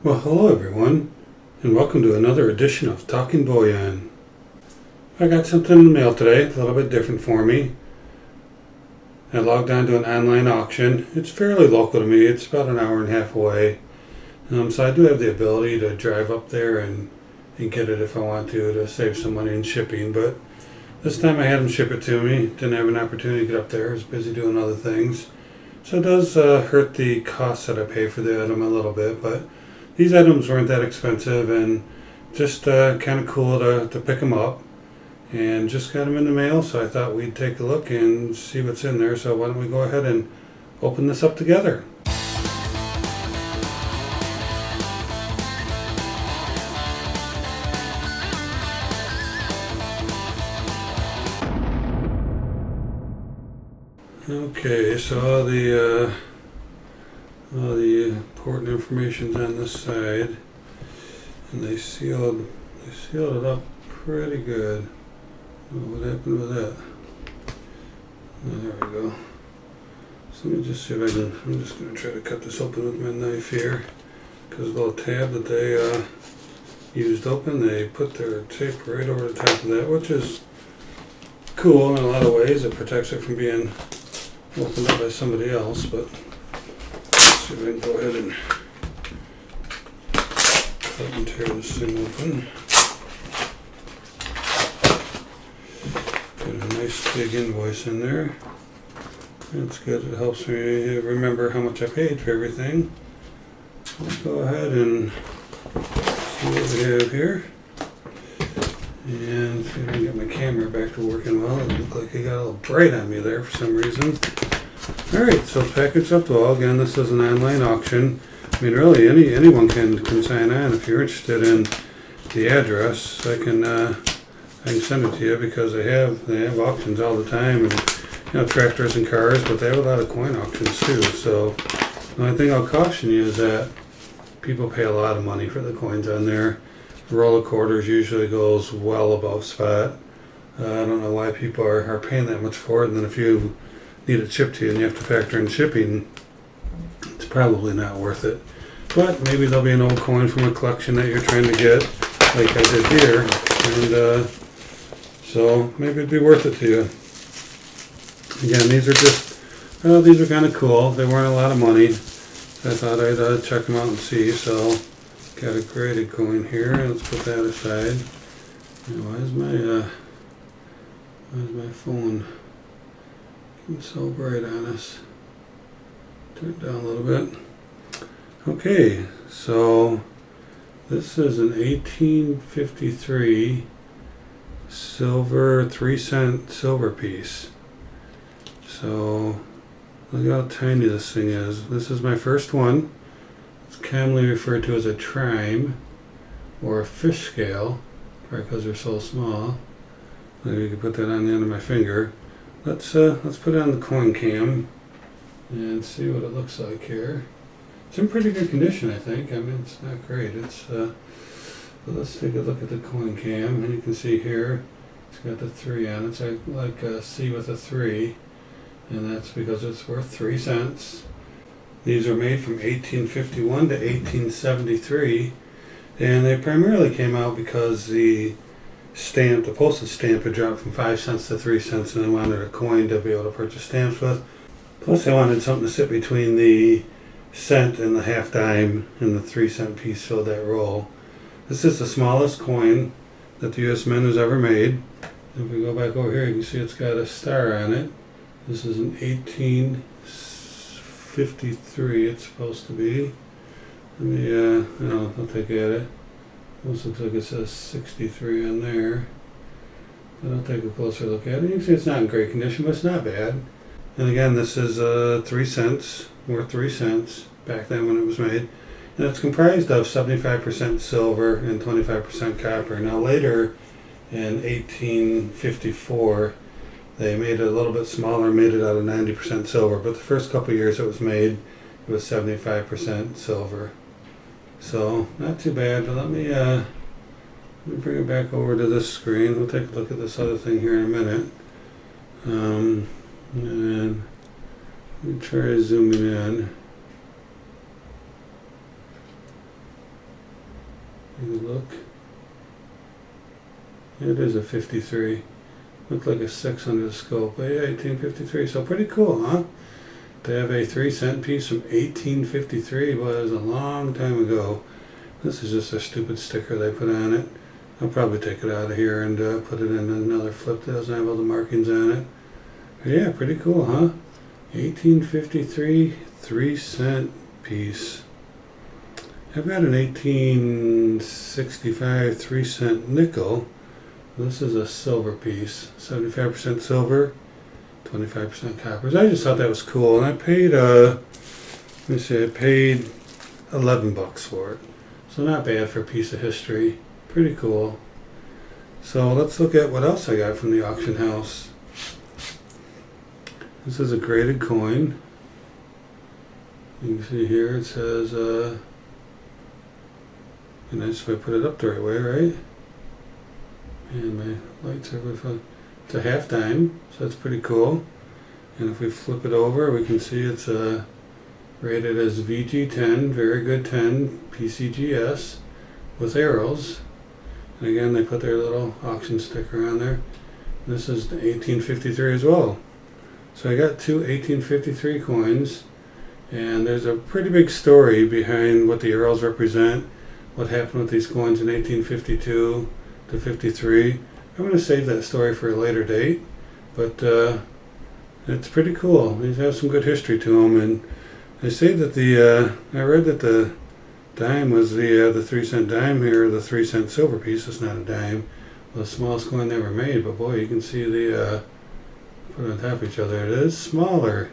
Well, hello everyone, and welcome to another edition of Talking Bullion. I got something in the mail today, a little bit different for me. I logged on to an online auction. It's fairly local to me, it's about an hour and a half away. So I do have the ability to drive up there and get it if I want to save some money in shipping. But this time I had them ship it to me. Didn't have an opportunity to get up there, I was busy doing other things. So it does hurt the cost that I pay for the item a little bit, but these items weren't that expensive and just kind of cool to pick them up, and just got them in the mail, so I thought we'd take a look and see what's in there. So why don't we go ahead and open this up together. Okay, so all the important information's on this side, and they sealed it up pretty good. Oh, what happened with that? Oh, there we go. So let me just see if I can. I'm just going to try to cut this open with my knife here, because the little tab that they used open, they put their tape right over the top of that, which is cool in a lot of ways. It protects it from being opened up by somebody else. But let's see if I can go ahead and cut and tear this thing open. Got a nice big invoice in there. That's good. It helps me remember how much I paid for everything. Let's go ahead and see what we have here. And see if I can get my camera back to working well. It looked like it got a little bright on me there for some reason. Alright, so packaged up well. Again, this is an online auction. I mean, really, anyone can sign on. If you're interested in the address, I can send it to you, because they have auctions all the time, and tractors and cars, but they have a lot of coin auctions too. So the only thing I'll caution you is that people pay a lot of money for the coins on there. A roll of quarters usually goes well above spot. I don't know why people are paying that much for it, and then if you need it shipped to you and you have to factor in shipping, it's probably not worth it. But maybe there'll be an old coin from a collection that you're trying to get, like I did here, and so maybe it'd be worth it to you. Again, these are kind of cool. They weren't a lot of money, so I thought I'd check them out and see. So got a graded coin here. Let's put that aside. Why is my phone getting so bright on us? Turn it down a little bit. Okay, so this is an 1853 silver 3-cent silver piece. So look how tiny this thing is. This is my first one. It's commonly referred to as a trime or a fish scale, probably because they're so small. Maybe you can put that on the end of my finger. Let's put it on the coin cam and see what it looks like here. It's in pretty good condition, I think. I mean, it's not great. But let's take a look at the coin cam, and you can see here it's got the 3 on it. It's like a C with a 3, and that's because it's worth 3 cents. These are made from 1851 to 1873, and they primarily came out because the postage stamp had dropped from 5 cents to 3 cents, and they wanted a coin to be able to purchase stamps with. Plus, they wanted something to sit between the cent and the half dime, and the 3-cent piece filled that role. This is the smallest coin that the U.S. Mint has ever made. If we go back over here, you can see it's got a star on it. This is an 1853, it's supposed to be. Let me, I'll take at it. This looks like it says 63 on there. But I'll take a closer look at it. You can see it's not in great condition, but it's not bad. And again, this is 3 cents, worth 3 cents back then when it was made. And it's comprised of 75% silver and 25% copper. Now later, in 1854, they made it a little bit smaller, made it out of 90% silver. But the first couple of years it was made, it was 75% silver. So not too bad. But let me bring it back over to this screen. We'll take a look at this other thing here in a minute. And let me try zooming in. You look. It is a 53. Looked like a 6 under the scope. But yeah, 1853. So pretty cool, huh? They have a 3-cent piece from 1853, but it was a long time ago. This is just a stupid sticker they put on it. I'll probably take it out of here and put it in another flip that doesn't have all the markings on it. But yeah, pretty cool, huh? 1853 3-cent piece. I've got an 1865 3-cent nickel. This is a silver piece. 75% silver, 25% copper. I just thought that was cool, and I paid let me see, I paid $11 for it. So not bad for a piece of history. Pretty cool. So let's look at what else I got from the auction house. This is a graded coin. You can see here it says, and I just put it up the right way, right? And my lights are really fun. It's a half dime, so that's pretty cool. And if we flip it over, we can see it's rated as VG10, very good 10, PCGS, with arrows. And again, they put their little auction sticker on there. This is the 1853 as well. So I got two 1853 coins, and there's a pretty big story behind what the arrows represent, what happened with these coins in 1852 to 53. I'm going to save that story for a later date, but it's pretty cool. These have some good history to them, and they say that I read that the dime was the 3-cent dime here, the 3-cent silver piece. It's not a dime, the smallest coin ever made, but boy, you can see the put on top of each other. It is smaller.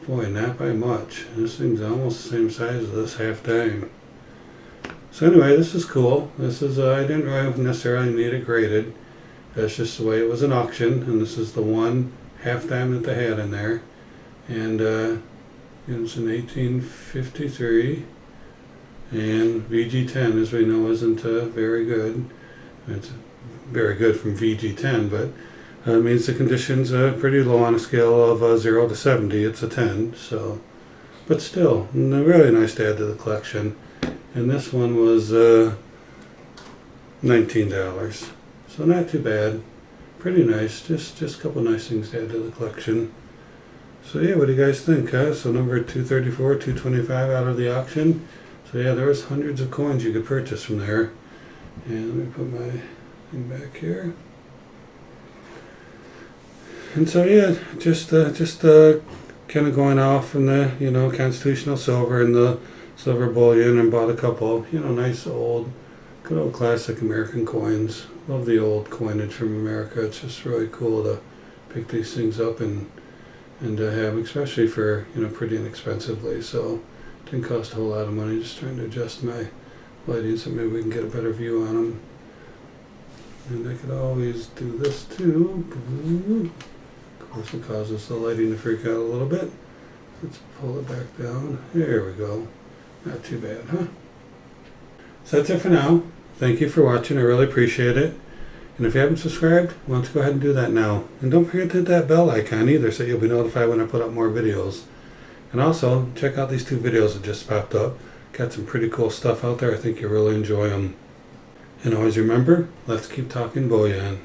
Boy, not by much. This thing's almost the same size as this half dime. So anyway, this is cool. This is I didn't really necessarily need it graded. That's just the way it was an auction, and this is the one half dime that they had in there. And it's an 1853, and VG10, as we know, isn't very good. It's very good from VG10, but it means the condition's pretty low on a scale of 0 to 70. It's a 10, so, but still, really nice to add to the collection. And this one was $19, so not too bad. Pretty nice, just a couple nice things to add to the collection. So yeah, what do you guys think, huh? So number 234, 225 out of the auction. So yeah, there was hundreds of coins you could purchase from there. And let me put my thing back here. And so yeah, just kind of going off from the constitutional silver and the silver bullion, and bought a couple nice old, good old classic American coins. Love the old coinage from America. It's just really cool to pick these things up and to have, especially for pretty inexpensively. So it didn't cost a whole lot of money. Just trying to adjust my lighting so maybe we can get a better view on them. And I could always do this too. Of course, it causes the lighting to freak out a little bit. Let's pull it back down. There we go. Not too bad, huh? So that's it for now. Thank you for watching. I really appreciate it. And if you haven't subscribed, why don't you go ahead and do that now. And don't forget to hit that bell icon either, so you'll be notified when I put up more videos. And also, check out these two videos that just popped up. Got some pretty cool stuff out there. I think you'll really enjoy them. And always remember, let's keep talking bullion.